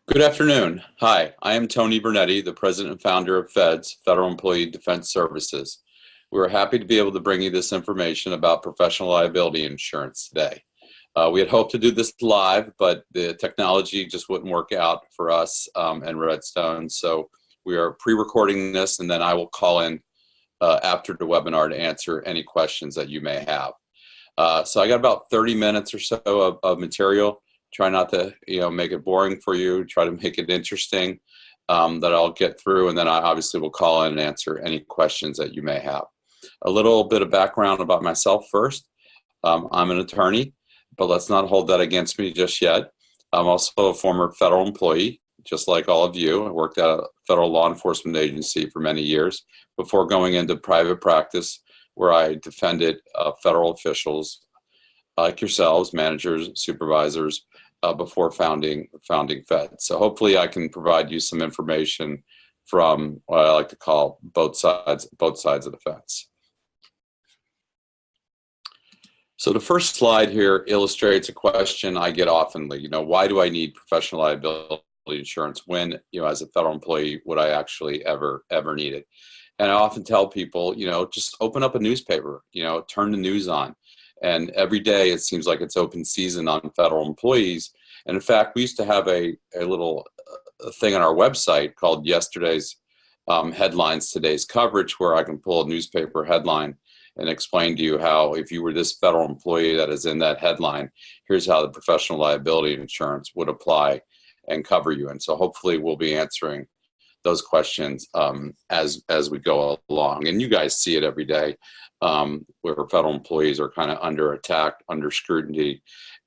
Good afternoon. Hi, I am Tony Vergnetti, the president and founder of FEDS, Federal Employee Defense Services. We are happy to be able to bring you this information about professional liability insurance today. We had hoped to do this live, but the technology just wouldn't work out for us and Redstone. So we are pre-recording this, and then I will call in after the webinar to answer any questions that you may have. So I got about 30 minutes or so of material. Try not to make it boring for you. Try to make it interesting that I'll get through, and then I obviously will call in and answer any questions that you may have. A little bit of background about myself first. I'm an attorney, but let's not hold that against me just yet. I'm also a former federal employee, just like all of you. I worked at a federal law enforcement agency for many years before going into private practice, where I defended federal officials like yourselves, managers, supervisors, before founding FED. So hopefully I can provide you some information from what I like to call both sides of the fence. So the first slide here illustrates a question I get often. Why do I need professional liability insurance when, as a federal employee, would I actually ever need it? And I often tell people, just open up a newspaper, turn the news on. And every day it seems like it's open season on federal employees. And in fact, we used to have a little thing on our website called Yesterday's Headlines, Today's Coverage, where I can pull a newspaper headline and explain to you how, if you were this federal employee that is in that headline, here's how the professional liability insurance would apply and cover you. And so hopefully we'll be answering those questions as we go along. And you guys see it every day. Where federal employees are kind of under attack, under scrutiny.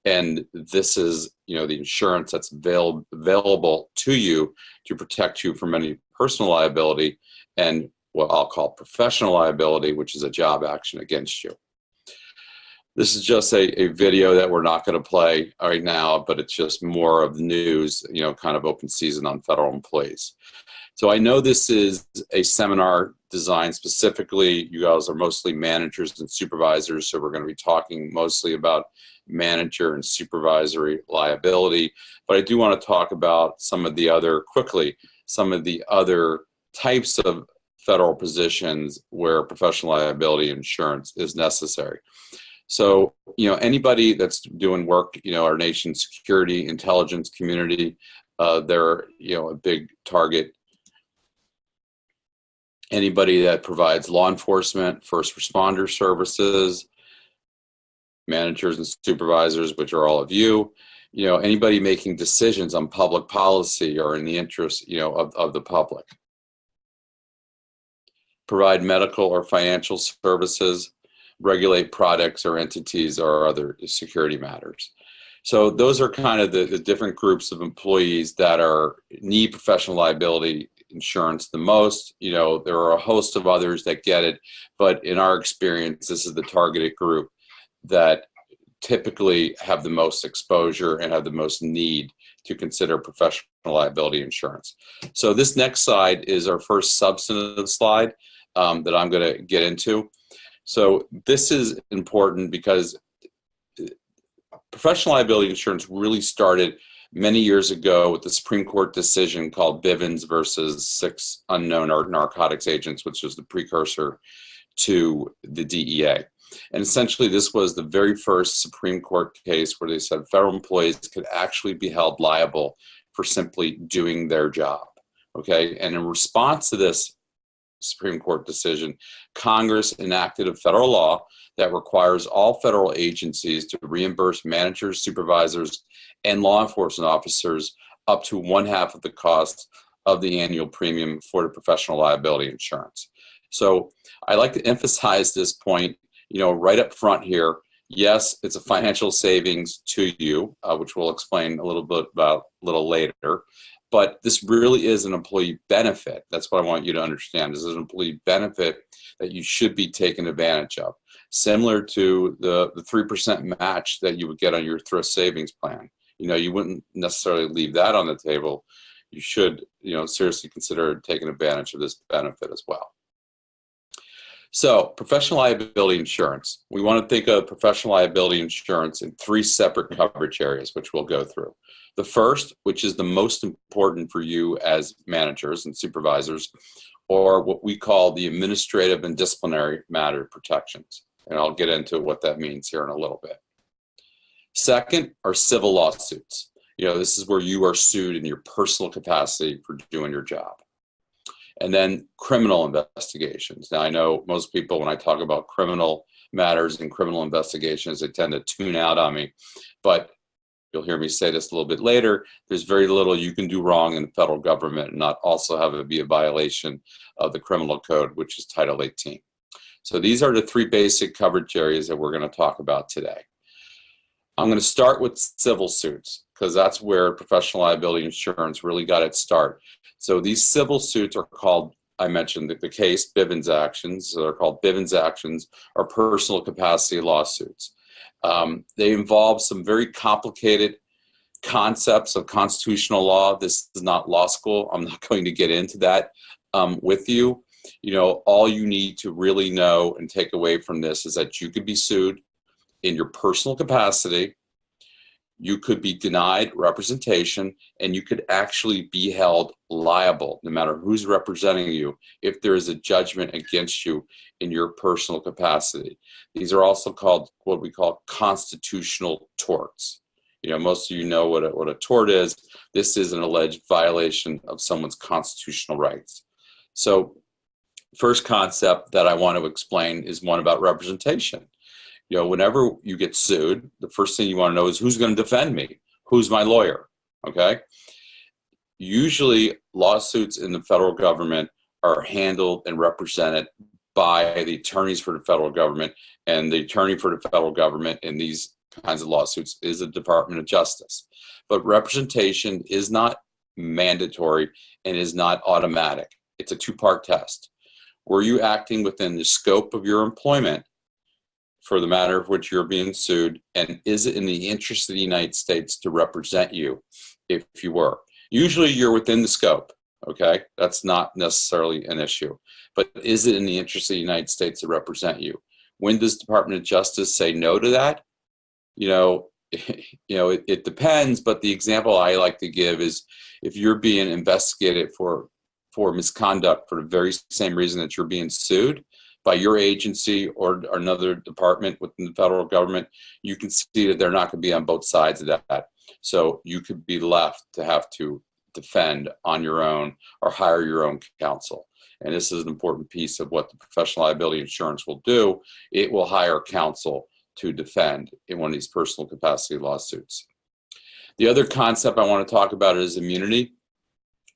And this is, the insurance that's available to you to protect you from any personal liability and what I'll call professional liability, which is a job action against you. This is just a video that we're not going to play right now, but it's just more of the news, kind of open season on federal employees. So I know this is a seminar designed specifically, you guys are mostly managers and supervisors, so we're going to be talking mostly about manager and supervisory liability, but I do want to talk about some of the other types of federal positions where professional liability insurance is necessary. So, anybody that's doing work, our nation's security, intelligence community, they're, a big target. Anybody that provides law enforcement, first responder services, managers and supervisors, which are all of you, anybody making decisions on public policy or in the interest, of the public. Provide medical or financial services, regulate products or entities or other security matters. So those are kind of the different groups of employees that need professional liability insurance the most. There are a host of others that get it, but in our experience, this is the targeted group that typically have the most exposure and have the most need to consider professional liability insurance. So this next slide is our first substantive slide that I'm going to get into. So this is important because professional liability insurance really started many years ago with the Supreme Court decision called Bivens versus 6 unknown narcotics agents, which was the precursor to the DEA. And essentially, this was the very first Supreme Court case where they said federal employees could actually be held liable for simply doing their job. Okay, and in response to this Supreme Court decision, Congress enacted a federal law that requires all federal agencies to reimburse managers, supervisors, and law enforcement officers up to 1/2 of the cost of the annual premium for the professional liability insurance. So I like to emphasize this point, right up front here. Yes, it's a financial savings to you, which we'll explain a little bit about a little later. But this really is an employee benefit. That's what I want you to understand. This is an employee benefit that you should be taking advantage of. Similar to the 3% match that you would get on your thrift savings plan. You wouldn't necessarily leave that on the table. You should, seriously consider taking advantage of this benefit as well. So professional liability insurance. We want to think of professional liability insurance in three separate coverage areas, which we'll go through. The first, which is the most important for you as managers and supervisors, or what we call the administrative and disciplinary matter protections. And I'll get into what that means here in a little bit. Second are civil lawsuits. This is where you are sued in your personal capacity for doing your job. And then criminal investigations. Now, I know most people, when I talk about criminal matters and criminal investigations, they tend to tune out on me. But you'll hear me say this a little bit later. There's very little you can do wrong in the federal government and not also have it be a violation of the criminal code, which is Title 18. So these are the three basic coverage areas that we're going to talk about today. I'm going to start with civil suits because that's where professional liability insurance really got its start. So these civil suits are called, I mentioned the case Bivens actions. So they're called Bivens actions or personal capacity lawsuits. They involve some very complicated concepts of constitutional law. This is not law school. I'm not going to get into that with you. All you need to really know and take away from this is that you could be sued in your personal capacity. You could be denied representation, and you could actually be held liable, no matter who's representing you, if there is a judgment against you in your personal capacity. These are also called what we call constitutional torts. Most of you know what a tort is. This is an alleged violation of someone's constitutional rights. So, first concept that I want to explain is one about representation. Whenever you get sued, the first thing you want to know is who's going to defend me? Who's my lawyer? Okay? Usually, lawsuits in the federal government are handled and represented by the attorneys for the federal government, and the attorney for the federal government in these kinds of lawsuits is the Department of Justice. But representation is not mandatory and is not automatic. It's a two-part test. Were you acting within the scope of your employment for the matter of which you're being sued, and is it in the interest of the United States to represent you if you were? Usually you're within the scope, okay? That's not necessarily an issue. But is it in the interest of the United States to represent you? When does the Department of Justice say no to that? It depends, but the example I like to give is if you're being investigated for misconduct for the very same reason that you're being sued by your agency or another department within the federal government, you can see that they're not going to be on both sides of that. So you could be left to have to defend on your own or hire your own counsel. And this is an important piece of what the professional liability insurance will do. It will hire counsel to defend in one of these personal capacity lawsuits. The other concept I want to talk about is immunity.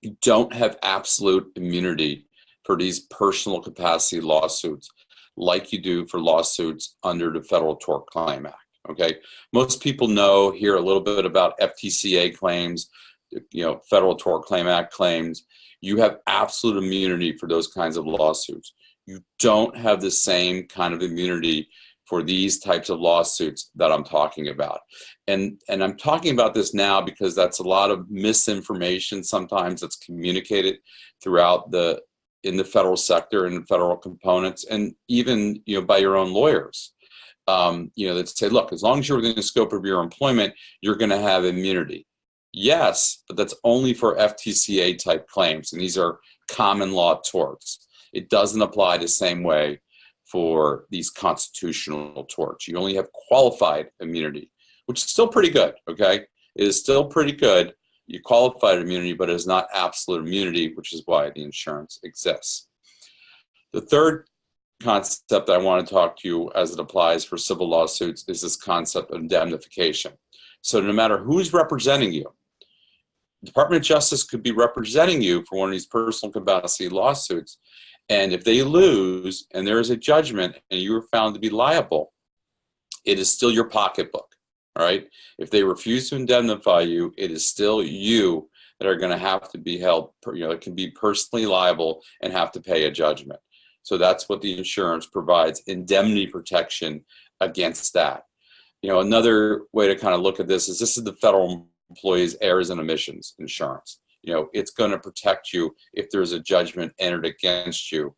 You don't have absolute immunity for these personal capacity lawsuits like you do for lawsuits under the Federal Tort Claim Act, okay? Most people hear a little bit about FTCA claims, Federal Tort Claim Act claims. You have absolute immunity for those kinds of lawsuits. You don't have the same kind of immunity for these types of lawsuits that I'm talking about. And I'm talking about this now because that's a lot of misinformation sometimes that's communicated throughout in the federal sector and federal components, and even by your own lawyers, that say, look, as long as you're within the scope of your employment, you're going to have immunity. Yes, but that's only for FTCA type claims, and these are common law torts. It doesn't apply the same way for these constitutional torts. You only have qualified immunity, which is still pretty good, okay? It is still pretty good. You qualified immunity, but it is not absolute immunity, which is why the insurance exists. The third concept I want to talk to you as it applies for civil lawsuits is this concept of indemnification. So no matter who's representing you, the Department of Justice could be representing you for one of these personal capacity lawsuits, and if they lose and there is a judgment and you are found to be liable, it is still your pocketbook. All right. If they refuse to indemnify you, it is still you that are going to have to be held, can be personally liable and have to pay a judgment. So that's what the insurance provides, indemnity protection against that. Another way to kind of look at this is the federal employees' errors and omissions insurance. It's going to protect you if there's a judgment entered against you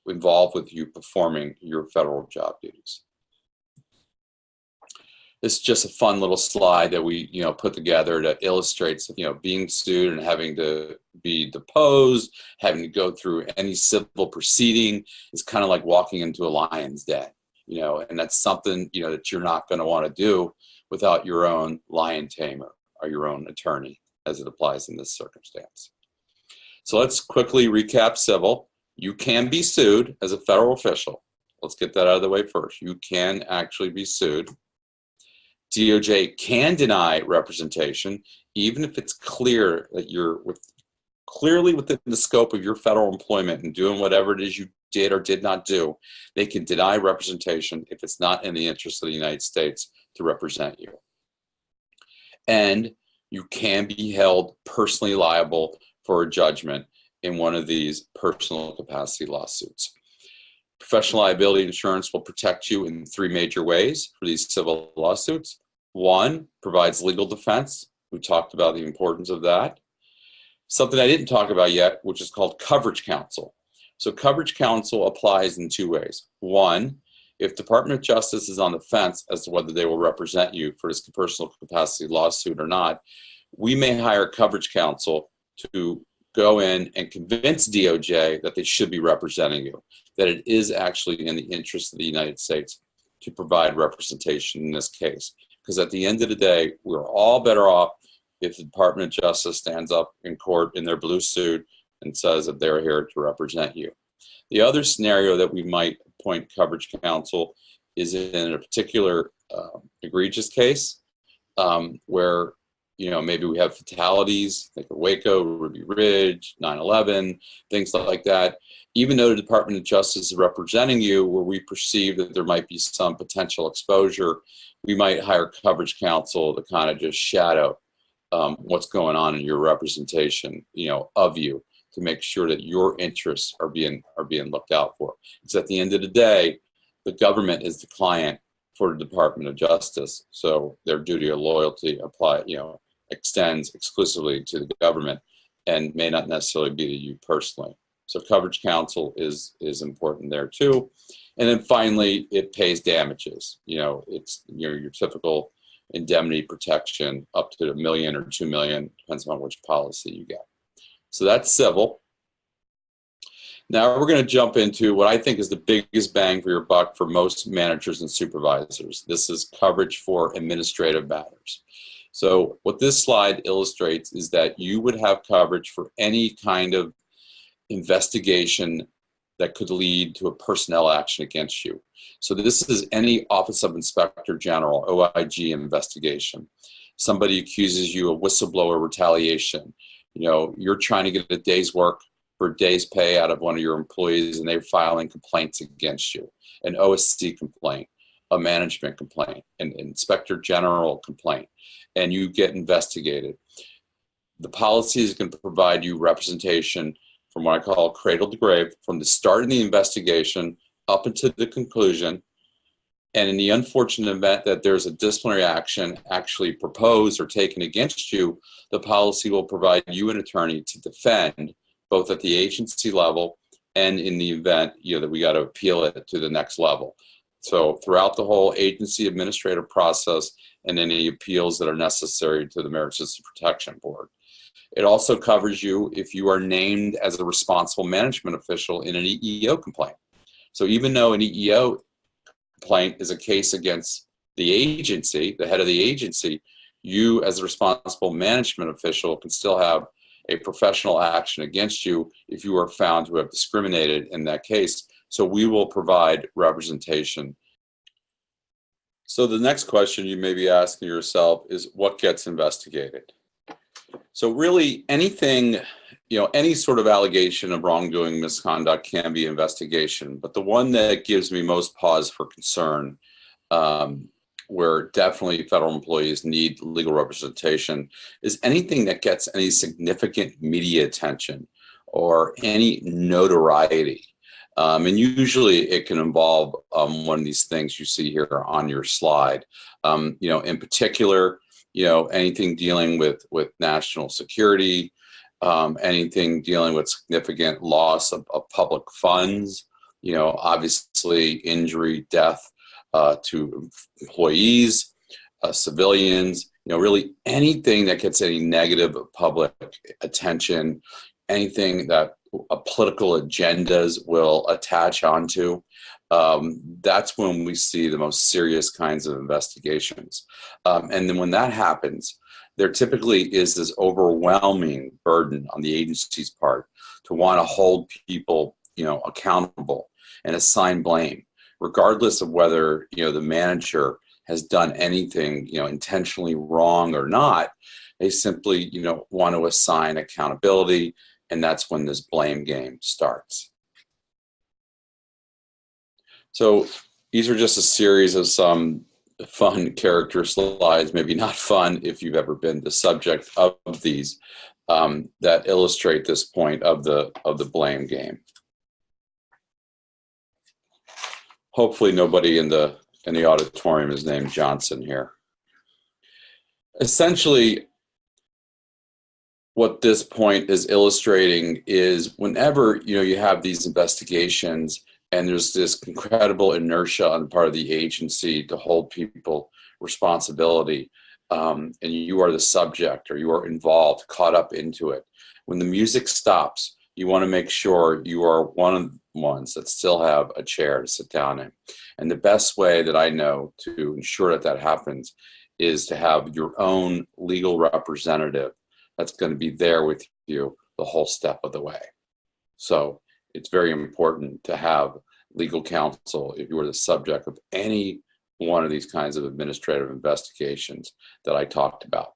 involved with you performing your federal job duties. This is just a fun little slide that we put together that illustrates being sued and having to be deposed, having to go through any civil proceeding is kind of like walking into a lion's den, and that's something that you're not going to want to do without your own lion tamer or your own attorney, as it applies in this circumstance. So let's quickly recap civil. You can be sued as a federal official. Let's get that out of the way first. You can actually be sued. DOJ can deny representation, even if it's clear that you're clearly within the scope of your federal employment and doing whatever it is you did or did not do. They can deny representation if it's not in the interest of the United States to represent you. And you can be held personally liable for a judgment in one of these personal capacity lawsuits. Professional liability insurance will protect you in 3 major ways for these civil lawsuits. 1, provides legal defense. We talked about the importance of that. Something I didn't talk about yet, which is called coverage counsel. So coverage counsel applies in 2 ways. 1, if Department of Justice is on the fence as to whether they will represent you for this personal capacity lawsuit or not, we may hire coverage counsel to go in and convince DOJ that they should be representing you, that it is actually in the interest of the United States to provide representation in this case. Because at the end of the day, we're all better off if the Department of Justice stands up in court in their blue suit and says that they're here to represent you. The other scenario that we might appoint coverage counsel is in a particular egregious case where maybe we have fatalities, like Waco, Ruby Ridge, 9/11, things like that. Even though the Department of Justice is representing you, where we perceive that there might be some potential exposure, we might hire coverage counsel to kind of just shadow what's going on in your representation, of you, to make sure that your interests are being looked out for. Because at the end of the day, the government is the client for the Department of Justice, so their duty of loyalty extends exclusively to the government and may not necessarily be to you personally. So coverage counsel is important there too. And then finally, it pays damages. It's your typical indemnity protection up to $1 million or $2 million, depends on which policy you get. So that's civil. Now we're going to jump into what I think is the biggest bang for your buck for most managers and supervisors. This is coverage for administrative matters. So what this slide illustrates is that you would have coverage for any kind of investigation that could lead to a personnel action against you. So this is any Office of Inspector General, OIG investigation. Somebody accuses you of whistleblower retaliation. You're trying to get a day's work for a day's pay out of one of your employees and they're filing complaints against you. An OSC complaint, a management complaint, an Inspector General complaint, and you get investigated. The policy is going to provide you representation from what I call cradle to grave, from the start of the investigation up until the conclusion. And in the unfortunate event that there's a disciplinary action actually proposed or taken against you, the policy will provide you an attorney to defend both at the agency level and in the event that we got to appeal it to the next level. So throughout the whole agency administrative process and any appeals that are necessary to the Merit System Protection Board. It also covers you if you are named as a responsible management official in an EEO complaint. So even though an EEO complaint is a case against the agency, the head of the agency, you as a responsible management official can still have a professional action against you if you are found to have discriminated in that case. So we will provide representation. So the next question you may be asking yourself is, what gets investigated? So really anything, any sort of allegation of wrongdoing, misconduct can be investigation. But the one that gives me most pause for concern, where definitely federal employees need legal representation, is anything that gets any significant media attention or any notoriety. And usually it can involve one of these things you see here on your slide. In particular, anything dealing with national security, anything dealing with significant loss of public funds, obviously injury, death to employees, civilians, really anything that gets any negative public attention, anything that political agendas will attach onto. That's when we see the most serious kinds of investigations. And then when that happens, there typically is this overwhelming burden on the agency's part to want to hold people, accountable and assign blame, regardless of whether, the manager has done anything, intentionally wrong or not. They simply, want to assign accountability, and that's when this blame game starts. So these are just a series of some fun character slides, maybe not fun if you've ever been the subject of these, that illustrate this point of the blame game. Hopefully nobody in the auditorium is named Johnson here. Essentially, what this point is illustrating is whenever you have these investigations and there's this incredible inertia on the part of the agency to hold people responsibility, and you are the subject or you are involved, caught up into it. When the music stops, you want to make sure you are one of the ones that still have a chair to sit down in. And the best way that I know to ensure that happens is to have your own legal representative that's going to be there with you the whole step of the way. So it's very important to have legal counsel if you are the subject of any one of these kinds of administrative investigations that I talked about.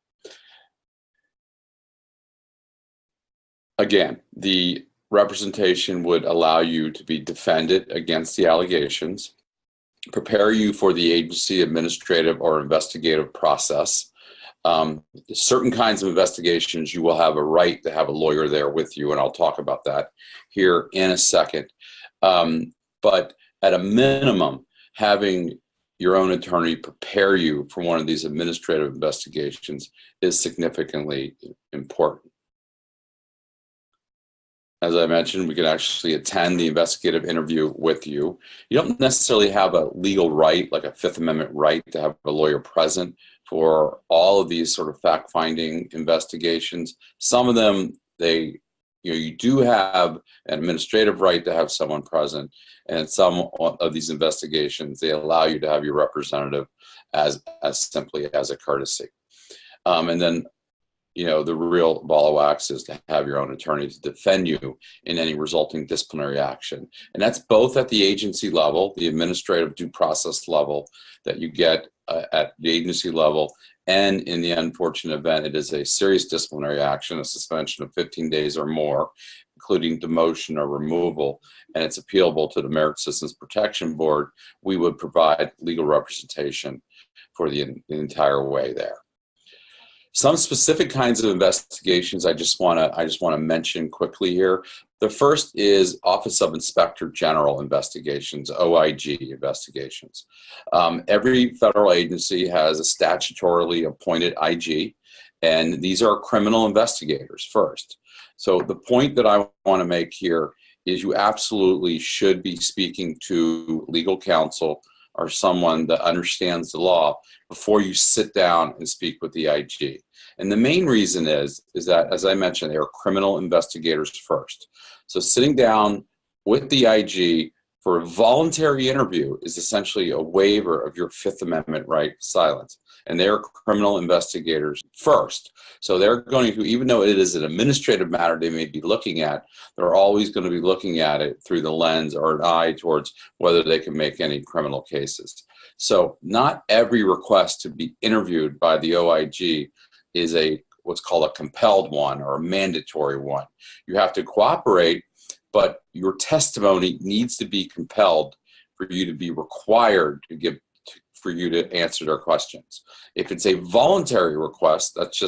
Again, the representation would allow you to be defended against the allegations, prepare you for the agency administrative or investigative process. Certain kinds of investigations, you will have a right to have a lawyer there with you, and I'll talk about that here in a second. But at a minimum, having your own attorney prepare you for one of these administrative investigations is significantly important. As I mentioned, we can actually attend the investigative interview with you. You don't necessarily have a legal right, like a Fifth Amendment right, to have a lawyer present for all of these sort of fact-finding investigations. Some of them, you do have an administrative right to have someone present, and some of these investigations, they allow you to have your representative as simply as a courtesy. And then, the real ball of wax is to have your own attorney to defend you in any resulting disciplinary action. And that's both at the agency level, the administrative due process level that you get at the agency level, and in the unfortunate event it is a serious disciplinary action, a suspension of 15 days or more, including demotion or removal, and it's appealable to the Merit Systems Protection Board, we would provide legal representation for the entire way there. Some specific kinds of investigations I just want to mention quickly here. The first is Office of Inspector General investigations, OIG investigations. Every federal agency has a statutorily appointed IG, and these are criminal investigators first. So the point that I want to make here is you absolutely should be speaking to legal counsel or someone that understands the law before you sit down and speak with the IG. And the main reason is that, as I mentioned, they are criminal investigators first. So sitting down with the IG for a voluntary interview is essentially a waiver of your Fifth Amendment right to silence. And they are criminal investigators first. So they're going to, even though it is an administrative matter they may be looking at, they're always going to be looking at it through the lens or an eye towards whether they can make any criminal cases. So not every request to be interviewed by the OIG is what's called a compelled one or a mandatory one. You have to cooperate, but your testimony needs to be compelled for you to be required to for you to answer their questions. If it's a voluntary request, that's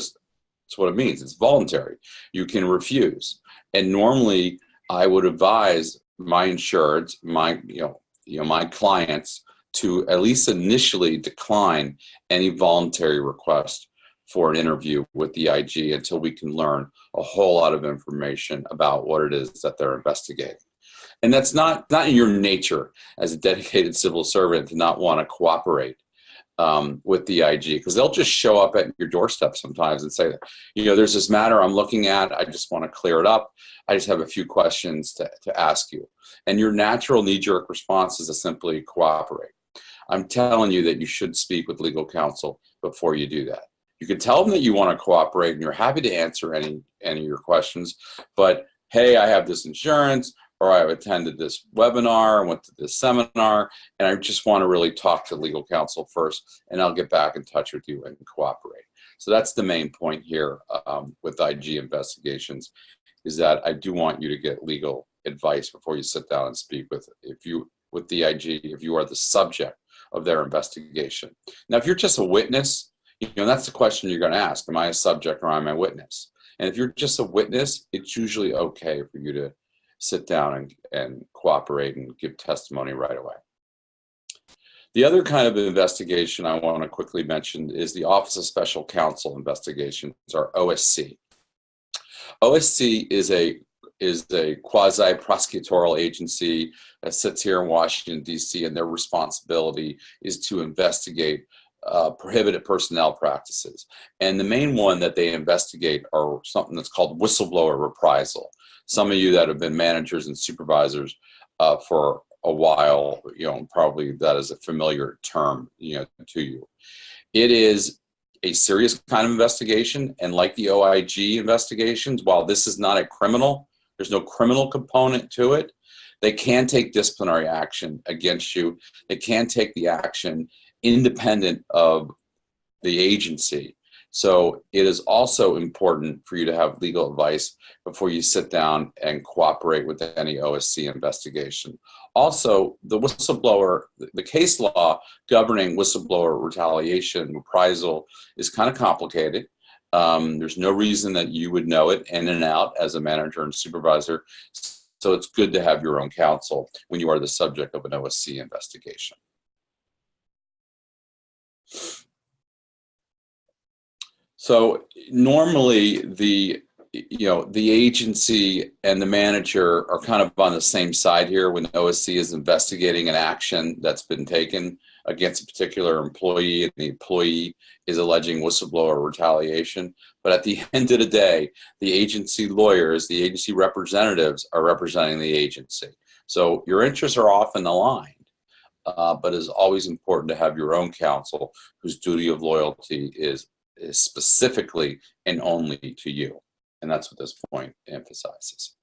what it means. It's voluntary. You can refuse. And normally I would advise my insureds, my clients to at least initially decline any voluntary request for an interview with the IG until we can learn a whole lot of information about what it is that they're investigating. And that's not in your nature as a dedicated civil servant to not want to cooperate with the IG, because they'll just show up at your doorstep sometimes and say, there's this matter I'm looking at, I just want to clear it up. I just have a few questions to ask you. And your natural knee-jerk response is to simply cooperate. I'm telling you that you should speak with legal counsel before you do that. You can tell them that you want to cooperate and you're happy to answer any of your questions, but hey, I have this insurance, or I've attended this webinar, I went to this seminar, and I just want to really talk to legal counsel first, and I'll get back in touch with you and cooperate. So that's the main point here with IG investigations, is that I do want you to get legal advice before you sit down and speak with the IG, if you are the subject of their investigation. Now, if you're just a witness, that's the question you're going to ask. Am I a subject or am I a witness? And if you're just a witness, it's usually okay for you to sit down and cooperate and give testimony right away. The other kind of investigation I want to quickly mention is the Office of Special Counsel Investigations, or OSC. OSC is a quasi-prosecutorial agency that sits here in Washington, D.C., and their responsibility is to investigate prohibited personnel practices. And the main one that they investigate are something that's called whistleblower reprisal. Some of you that have been managers and supervisors for a while, probably that is a familiar term, to you. It is a serious kind of investigation, and like the OIG investigations, while this is not a criminal, there's no criminal component to it, they can take disciplinary action against you. They can take the action independent of the agency. So it is also important for you to have legal advice before you sit down and cooperate with any OSC investigation. Also, the case law governing whistleblower retaliation, reprisal is kind of complicated. There's no reason that you would know it in and out as a manager and supervisor. So it's good to have your own counsel when you are the subject of an OSC investigation. So normally the agency and the manager are kind of on the same side here when the OSC is investigating an action that's been taken against a particular employee, and the employee is alleging whistleblower retaliation. But at the end of the day, the agency lawyers, the agency representatives are representing the agency. So your interests are often aligned, but it's always important to have your own counsel whose duty of loyalty is specifically and only to you. And that's what this point emphasizes.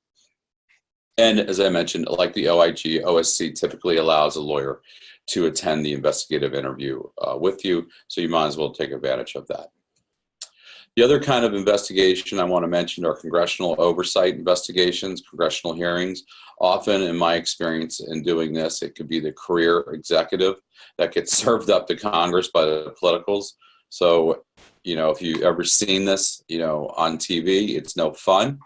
And as I mentioned, like the OIG, OSC typically allows a lawyer to attend the investigative interview with you, so you might as well take advantage of that. The other kind of investigation I want to mention are congressional oversight investigations, congressional hearings. Often, in my experience in doing this, it could be the career executive that gets served up to Congress by the politicals. So, if you've ever seen this, on TV, it's no fun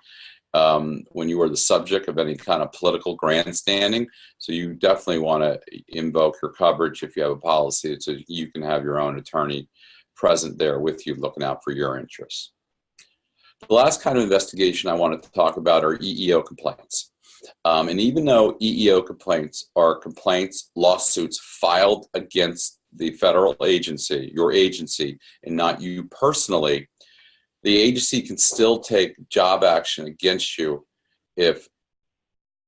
when you are the subject of any kind of political grandstanding. So you definitely want to invoke your coverage if you have a policy, so you can have your own attorney present there with you looking out for your interests. The last kind of investigation I wanted to talk about are EEO complaints. And even though EEO complaints are complaints, lawsuits filed against the federal agency, your agency, and not you personally, the agency can still take job action against you if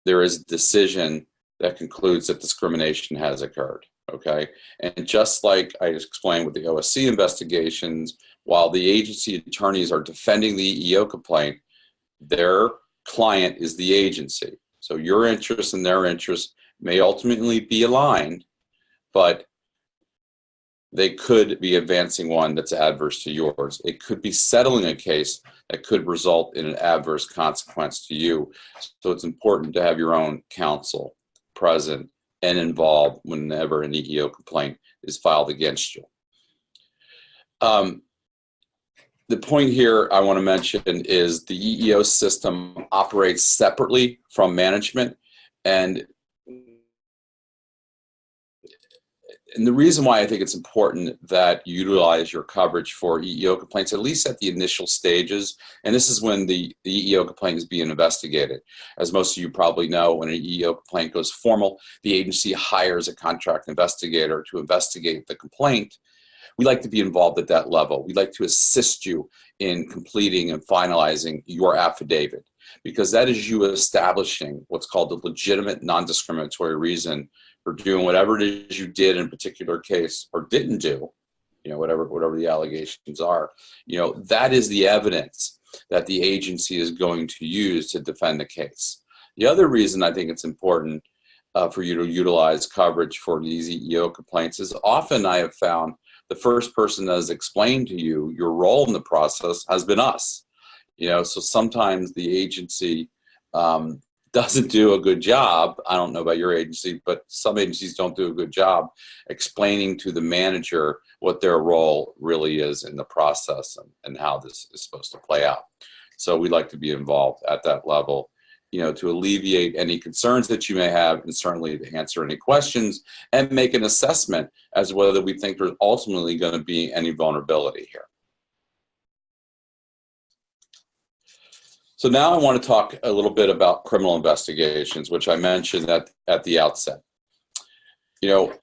there is a decision that concludes that discrimination has occurred, okay? And just like I explained with the OSC investigations, while the agency attorneys are defending the EEO complaint, their client is the agency. So your interests and their interests may ultimately be aligned, but they could be advancing one that's adverse to yours. It could be settling a case that could result in an adverse consequence to you. So it's important to have your own counsel present and involved whenever an EEO complaint is filed against you. The point here I want to mention is the EEO system operates separately from management, and And the reason why I think it's important that you utilize your coverage for EEO complaints, at least at the initial stages, and this is when the EEO complaint is being investigated. As most of you probably know, when an EEO complaint goes formal, the agency hires a contract investigator to investigate the complaint. We like to be involved at that level. We'd like to assist you in completing and finalizing your affidavit, because that is you establishing what's called the legitimate non-discriminatory reason for doing whatever it is you did in a particular case or didn't do, whatever the allegations are. That is the evidence that the agency is going to use to defend the case. The other reason I think it's important for you to utilize coverage for these EEO complaints is often I have found the first person that has explained to you your role in the process has been us. So sometimes the agency doesn't do a good job. I don't know about your agency, but some agencies don't do a good job explaining to the manager what their role really is in the process and how this is supposed to play out. So we like to be involved at that level, to alleviate any concerns that you may have, and certainly to answer any questions and make an assessment as to whether we think there's ultimately going to be any vulnerability here. So now I want to talk a little bit about criminal investigations, which I mentioned at the outset.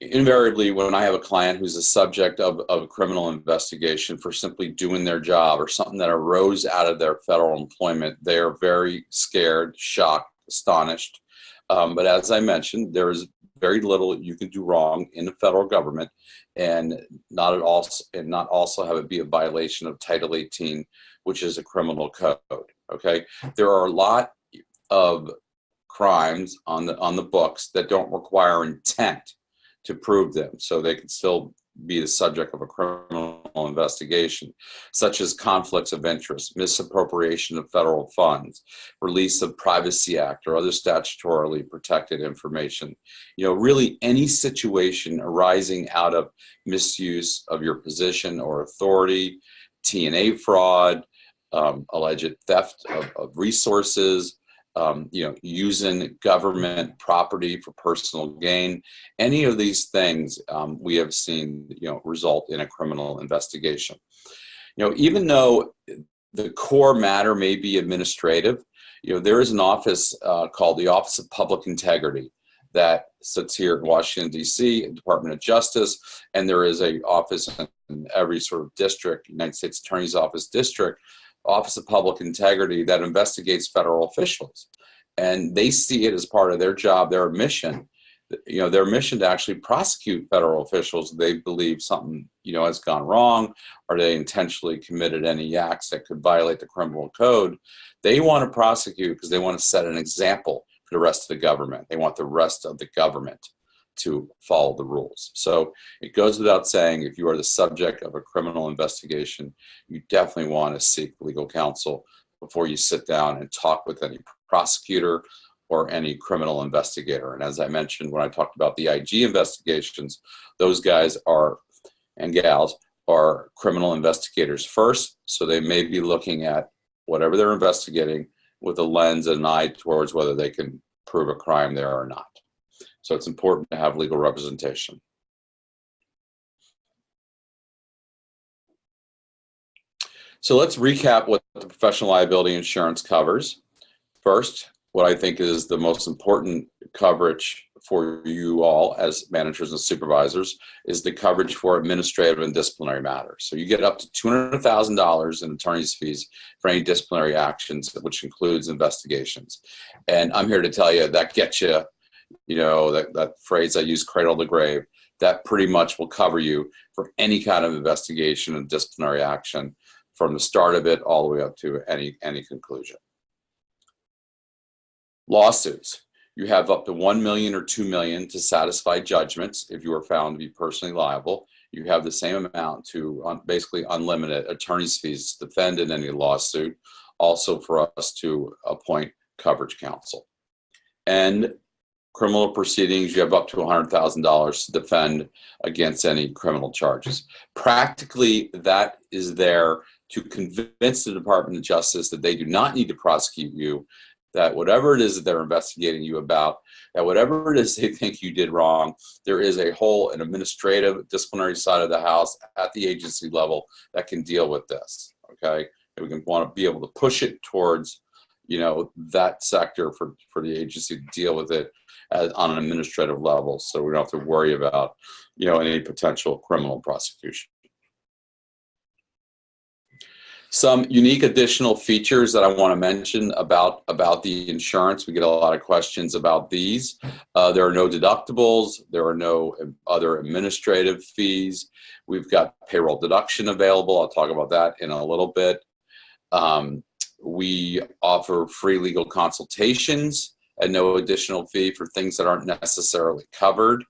Invariably, when I have a client who's a subject of a criminal investigation for simply doing their job or something that arose out of their federal employment, they are very scared, shocked, astonished. But as I mentioned, there is very little you can do wrong in the federal government, and not also have it be a violation of Title 18, which is a criminal code. Okay, there are a lot of crimes on the books that don't require intent to prove them, so they can still be the subject of a criminal investigation, such as conflicts of interest, misappropriation of federal funds, release of Privacy Act or other statutorily protected information. Really any situation arising out of misuse of your position or authority, T&A fraud, alleged theft of resources, using government property for personal gain. Any of these things we have seen, result in a criminal investigation. Even though the core matter may be administrative, there is an office called the Office of Public Integrity that sits here in Washington, D.C., Department of Justice, and there is an office in every sort of district, United States Attorney's Office district, Office of Public Integrity, that investigates federal officials. And they see it as part of their job, their mission, their mission to actually prosecute federal officials if they believe something, has gone wrong, or they intentionally committed any acts that could violate the criminal code. They want to prosecute because they want to set an example for the rest of the government. They want the rest of the government to follow the rules. So it goes without saying, if you are the subject of a criminal investigation, you definitely want to seek legal counsel before you sit down and talk with any prosecutor or any criminal investigator. And as I mentioned, when I talked about the IG investigations, those guys and gals are criminal investigators first. So they may be looking at whatever they're investigating with a lens and an eye towards whether they can prove a crime there or not. So it's important to have legal representation. So let's recap what the professional liability insurance covers. First, what I think is the most important coverage for you all as managers and supervisors is the coverage for administrative and disciplinary matters. So you get up to $200,000 in attorney's fees for any disciplinary actions, which includes investigations. And I'm here to tell you that gets you, that phrase I use, cradle to grave, that pretty much will cover you for any kind of investigation and disciplinary action from the start of it all the way up to any conclusion. Lawsuits. You have up to $1 million or $2 million to satisfy judgments if you are found to be personally liable. You have the same amount to basically unlimited attorney's fees to defend in any lawsuit, also for us to appoint coverage counsel. And criminal proceedings, you have up to $100,000 to defend against any criminal charges. Practically, that is there to convince the Department of Justice that they do not need to prosecute you, that whatever it is that they're investigating you about, that whatever it is they think you did wrong, there is a whole an administrative disciplinary side of the house at the agency level that can deal with this, okay? And we can want to be able to push it towards, you know, that sector for the agency to deal with it on an administrative level, so we don't have to worry about, you know, any potential criminal prosecution. Some unique additional features that I want to mention about the insurance. We get a lot of questions about these. There are no deductibles. There are no other administrative fees. We've got payroll deduction available. I'll talk about that in a little bit. We offer free legal consultations at no additional fee for things that aren't necessarily covered.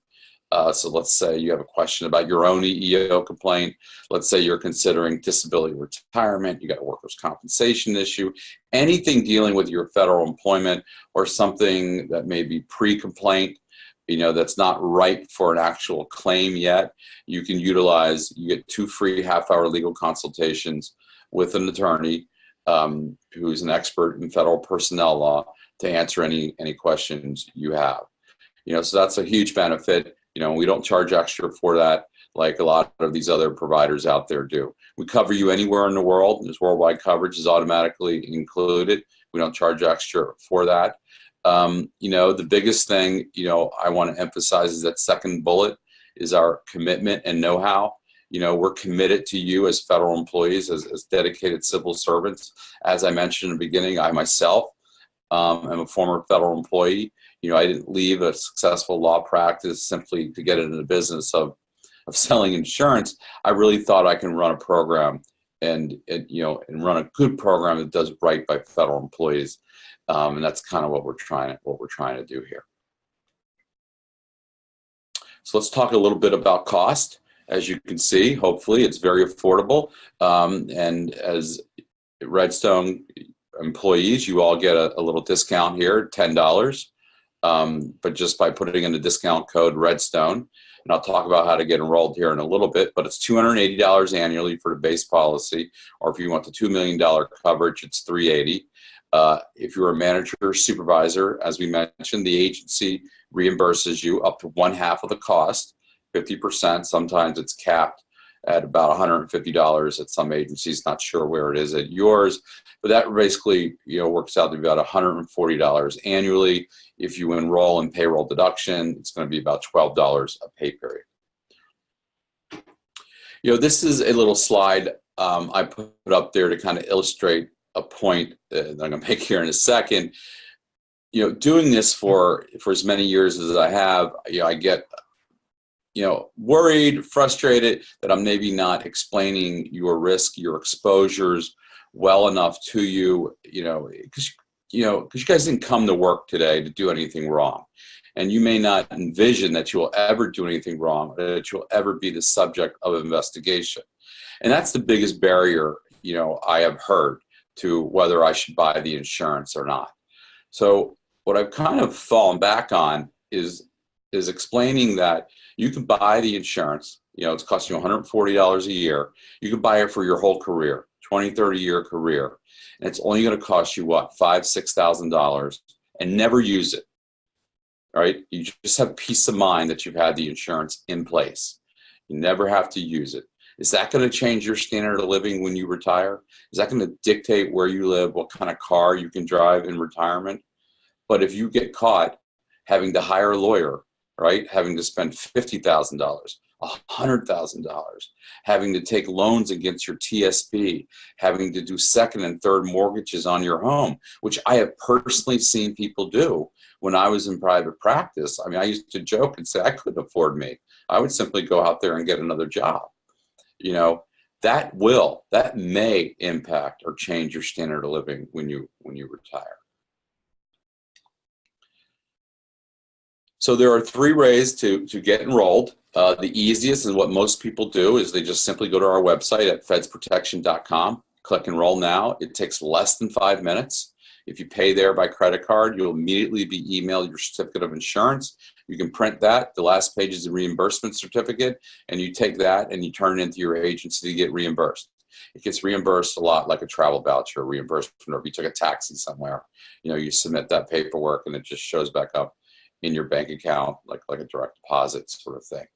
So let's say you have a question about your own EEO complaint. Let's say you're considering disability retirement, you got a workers' compensation issue, anything dealing with your federal employment or something that may be pre-complaint, you know, that's not ripe for an actual claim yet. You can utilize, you get 2 free half-hour legal consultations with an attorney who's an expert in federal personnel law to answer any questions you have. You know, so that's a huge benefit. You know, we don't charge extra for that like a lot of these other providers out there do. We cover you anywhere in the world. This worldwide coverage is automatically included. We don't charge extra for that. You know, the biggest thing, you know, I want to emphasize is that second bullet is our commitment and know-how. You know, we're committed to you as federal employees, as dedicated civil servants. As I mentioned in the beginning, I myself am a former federal employee. You know, I didn't leave a successful law practice simply to get into the business of selling insurance. I really thought I can run a program and you know, and run a good program that does right by federal employees. And that's kind of what we're trying to do here. So let's talk a little bit about cost. As you can see, hopefully it's very affordable. And as Redstone employees, you all get a little discount here, $10. But just by putting in the discount code Redstone, and I'll talk about how to get enrolled here in a little bit, but it's $280 annually for the base policy, or if you want the $2 million coverage, it's $380. If you're a manager or supervisor, as we mentioned, the agency reimburses you up to 1/2 of the cost, 50%. Sometimes it's capped at about $150 at some agencies, not sure where it is at yours, but that basically, you know, works out to be about $140 annually. If you enroll in payroll deduction, it's going to be about $12 a pay period. You know, this is a little slide I put up there to kind of illustrate a point that I'm going to make here in a second. You know, doing this for as many years as I have, you know, I get, you know, worried, frustrated that I'm maybe not explaining your risk, your exposures well enough to you, you know, because you guys didn't come to work today to do anything wrong. And you may not envision that you will ever do anything wrong, or that you'll ever be the subject of investigation. And that's the biggest barrier, you know, I have heard to whether I should buy the insurance or not. So what I've kind of fallen back on is explaining that you can buy the insurance, you know, it's costing you $140 a year. You can buy it for your whole career, 20, 30-year career. And it's only going to cost you, what, $5,000, $6,000 and never use it, right? You just have peace of mind that you've had the insurance in place. You never have to use it. Is that going to change your standard of living when you retire? Is that going to dictate where you live, what kind of car you can drive in retirement? But if you get caught having to hire a lawyer, right, having to spend $50,000, $100,000, having to take loans against your TSP, having to do second and third mortgages on your home, which I have personally seen people do when I was in private practice. I mean, I used to joke and say I couldn't afford me. I would simply go out there and get another job. You know, that may impact or change your standard of living when you retire. So there are 3 ways to get enrolled. The easiest is what most people do is they just simply go to our website at fedsprotection.com, click Enroll Now. It takes less than 5 minutes. If you pay there by credit card, you'll immediately be emailed your certificate of insurance. You can print that. The last page is the reimbursement certificate, and you take that and you turn it into your agency to get reimbursed. It gets reimbursed a lot like a travel voucher reimbursement, or if you took a taxi somewhere, you know, you submit that paperwork and it just shows back up in your bank account like a direct deposit sort of thing.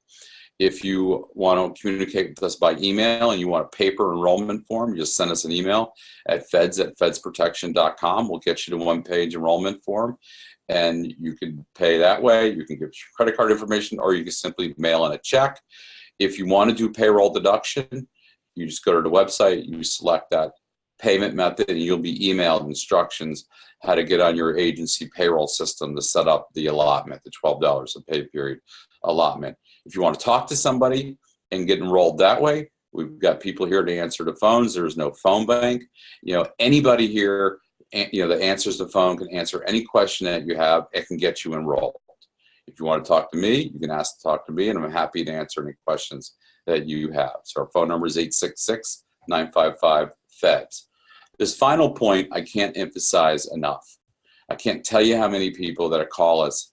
If you want to communicate with us by email and you want a paper enrollment form, just send us an email at feds@fedsprotection.com. We'll get you to one-page enrollment form, and you can pay that way. You can give your credit card information, or you can simply mail in a check. If you want to do payroll deduction, you just go to the website, you select that payment method, and you'll be emailed instructions how to get on your agency payroll system to set up the allotment, the $12 a pay period allotment. If you want to talk to somebody and get enrolled that way, we've got people here to answer the phones. There's no phone bank. You know, anybody here, you know, that answers the phone can answer any question that you have. It can get you enrolled. If you want to talk to me, you can ask to talk to me, and I'm happy to answer any questions that you have. So our phone number is 866-955-FEDS. This final point I can't emphasize enough. I can't tell you how many people that call us,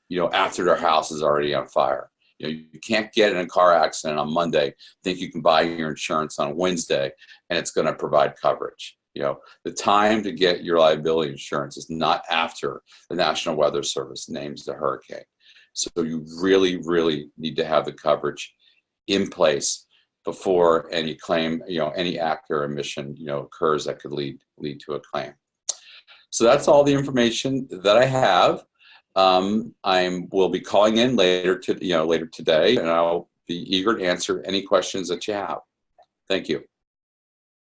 you know, after their house is already on fire. You know, you can't get in a car accident on Monday, think you can buy your insurance on Wednesday, and it's going to provide coverage. You know, the time to get your liability insurance is not after the National Weather Service names the hurricane. So you really, really need to have the coverage in place before any claim, you know, any act or omission, you know, occurs that could lead to a claim. So that's all the information that I have. We'll be calling in later today, and I'll be eager to answer any questions that you have. Thank you.